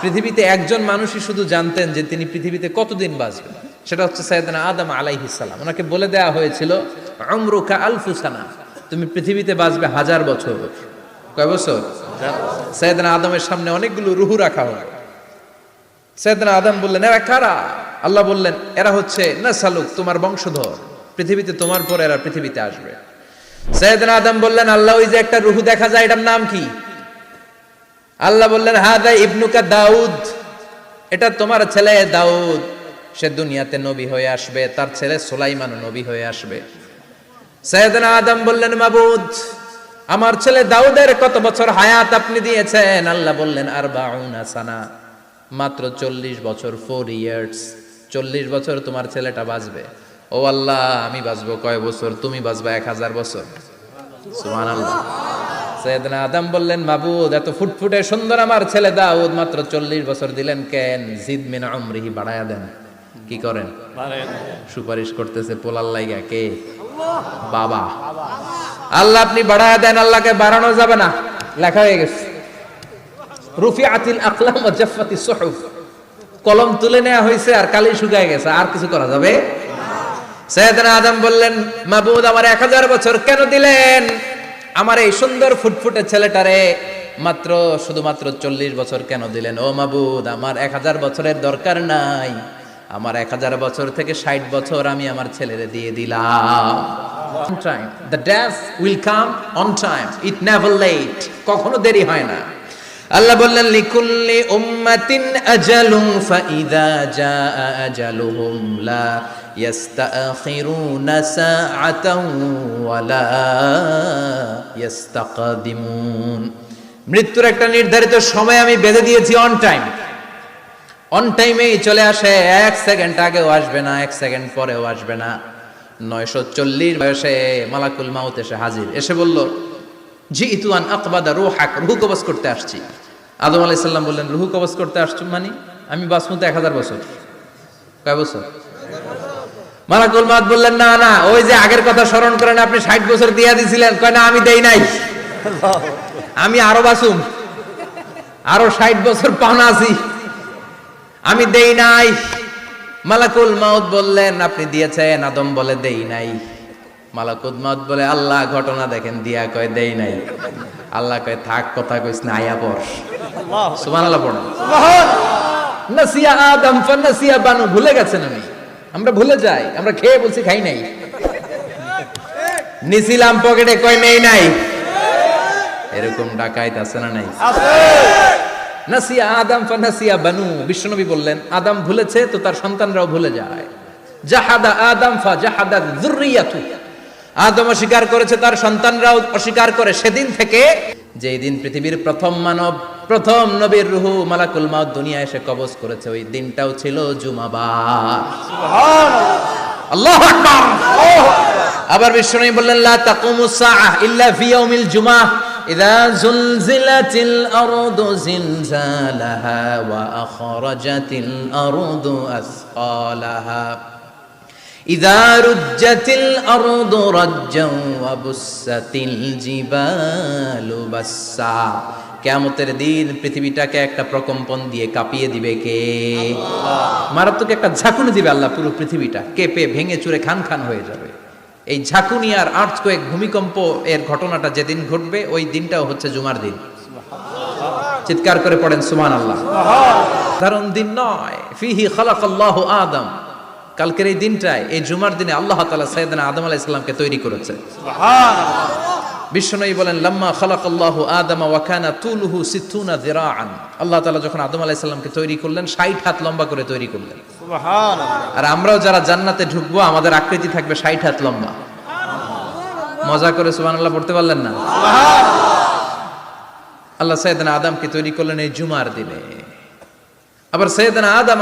পৃথিবীতে একজন মানুষই শুধু জানতেন যে তিনি পৃথিবীতে কতদিন বাঁচবেন, সেটা হচ্ছে সাইয়েদনা আদম আলাইহিস সালাম। ওনাকে বলে দেওয়া হয়েছিল উমরুকা আলফু সানা, তুমি পৃথিবীতে বাঁচবে 1000 বছর। কয় বছর? সাইয়েদনা আদমের সামনে অনেকগুলো রুহু রাখা হলো। সাইয়েদনা আদম বললেন, এরা কারা? আল্লাহ বললেন, এরা হচ্ছে নাসালুক, তোমার বংশধর, পৃথিবীতে তোমার পর এরা পৃথিবীতে আসবে। সাইয়েদনা আদম বললেন, আল্লাহ ওই যে একটা রুহু দেখা যায়, এটার নাম কি? আল্লাহ বললেন, হাদা ইবনুকা দাউদ, এটা তোমার ছেলে দাউদ, সে দুনিয়াতে নবী হয়ে আসবে, তার ছেলে সুলাইমান নবী হয়ে আসবে। সাইয়েদনা আদম বললেন, মাবুদ, আমার ছেলে দাউদের কত বছর হায়াত আপনি দিয়েছেন? আল্লাহ বললেন, 40 সানা, মাত্র 40 বছর, 4 ইয়ার্স, 40 বছর তোমার ছেলেটা বাঁচবে। ও আল্লাহ, আমি বাঁচবো কয় বছর? তুমি বাঁচবা 1000 বছর। সুবহানাল্লাহ। সাইয়েদনা আদম বললেন, মাবুদ, এত ফুটফুটে সুন্দর আমার ছেলে দাউদ, মাত্র 40 বছর দিলেন কেন? জিদ মিন উমরিহি, বাড়ায়া দেন। কি করেন? সুপারিশ করতেছে পোলার লাইগা কে? বাবা। আল্লাহ আপনি বাড়ায়া দেন। আল্লাহকে বাড়ানো যাবে না, লেখা হয়ে গেছে। রুফিআতিল আকলাম ওয়া জাফফাতিস সুহুফ, কলম তুলে নেওয়া হয়েছে আর কালি শুকায় গেছে, আর কিছু করা যাবে? সাইয়েদনা আদম বললেন, মাবুদ, আমার 1000 বছর কেন দিলেন? আমার এই সুন্দর ফুটফুটে ছেলেটারে মাত্র শুধুমাত্র 40 বছর কেন দিলেন? ও মাবুদ, আমার 1000 বছরের দরকার নাই, আমার 1000 বছর থেকে 60 বছর আমি আমার ছেলেরে দিয়ে দিলাম। On time. The death will come on time. It never late. কখনো দেরি হয় না। আল্লাহ বললেন, লিকুল্লি উম্মাতিন আজালুন ফাইযা জাআ আজালুহুম লা ইস্তাখিরুনা সাআতান ওয়া লা ইস্তাকদিমুন। মৃত্যুর একটা নির্ধারিত সময় আমি বেঁধে দিয়েছি, অন টাইম। অন টাইমেই চলে আসে, 1 সেকেন্ড আগেও আসবে না, 1 সেকেন্ড পরেও আসবে না। 940 বয়সে মালাকুল মাউত এসে হাজির, এসে বলল, জিইতু আন আকবাদা রূহাক, রূহ কবজ করতে আসছি। আদম আলাইহিস সালাম বললেন, রূহ কবজ করতে আসছো মানে? আমি বাঁচবো তো 1000 বছর। কয় বছর? মালাকুল মাউত বললেন, না না, ওই যে আগের কথা স্মরণ করেন, আপনি 60 বছর দিয়া দিয়েছিলেন। কয় না, আমি দেই নাই, আমি আরো বাঁচুম, আরো 60 বছর পাওনা আছি, আমি দেই নাই। মালাকুল মাউত বললেন, আপনি দিয়েছেন। আদম বলে, দেই নাই। মালাকুল মাউত বলে, আল্লাহ ঘটনা দেখেন, দিয়া কয় দেই নাই। আল্লাহ কয়, থাক, কথা কইস না, আয়া পড়। সুবহানাল্লাহ পড়ো। নাসিয়া আদম ফানাসিয়া বানু, ভুলে গেছেন উনি। আমরা ভুলে যাই, আমরা খেয়ে বলছি খাই নাই, নিছিলাম পকেটে, কয় নেই নাই। এরকম ডাকাইত আছে না নাই? নাসিয়া আদম ফানাসিয়া বানু, বিশ্বনবী বললেন, আদম ভুলেছে তো তার সন্তানরাও ভুলে যায়। জাহাদা আদম ফাজাহাদাত যুররিয়াতু, আদম অস্বীকার করেছে, তার সন্তানরাও অস্বীকার করে। সেদিন থেকে, যেই দিন পৃথিবীর প্রথম মানব, প্রথম নবীর রূহ মালাকুল মাউত দুনিয়ায় এসে কবজ করেছে, ওই দিনটাও ছিল জুমাবার। সুবহানাল্লাহ, আল্লাহু আকবার। আবার বিশ্বনবী বললেন, লা তাকুমুস সাআহ ইল্লা ফি ইয়াউমিল জুমআহ ইযা যুলজিলাতিল আরদু জিলজালাহা ওয়া আখরাজাতিল আরদু আসকালাহা ইযা রুজ্জাতিল আরদু রাজ্জান ওয়া বুসাতিল জিবালু বাসসা। কিয়ামতের দিন পৃথিবীটাকে একটা প্রকম্পন দিয়ে কাঁপিয়ে দিবে কে? আল্লাহ। মারাত্মক একটা ঝাঁকুনি দিবে আল্লাহ, পুরো পৃথিবীটা কেঁপে ভেঙে চুরে খান খান হয়ে যাবে। এই ঝাঁকুনি আর আর্থকোয়েক, ভূমিকম্প এর ঘটনাটা যেদিন ঘটবে, ওই দিনটাও হচ্ছে জুমার দিন। চিৎকার করে পড়েন সুবহানাল্লাহ। সাধারণ দিন নয়। ফিহি খালাকাল্লাহু আদম, কালকের এই দিনটায়, এই জুমার দিনে আল্লাহ তাআলা সাইয়েদনা আদম আলাইহিস সালামকে তৈরি করেছে। সুবহানাল্লাহ। বিশ্বনবী বলেন, লাম্মা খালাকাল্লাহু আদম ওয়া কানা তুলুহু 60 যিরাআন, আল্লাহ তাআলা যখন আদম আলাইহিস সালামকে তৈরি করলেন, 60 হাত লম্বা করে তৈরি করলেন। সুবহানাল্লাহ। আর আমরাও যারা জান্নাতে ঢুকবো, আমাদের আকৃতি থাকবে 60 হাত লম্বা। মজা করে সুবহানাল্লাহ পড়তে পারলেন না? সুবহানাল্লাহ। আল্লাহ সাইয়েদনা আদমকে তৈরি করলেন এই জুমার দিনে। আবার সাইয়েদনা আদম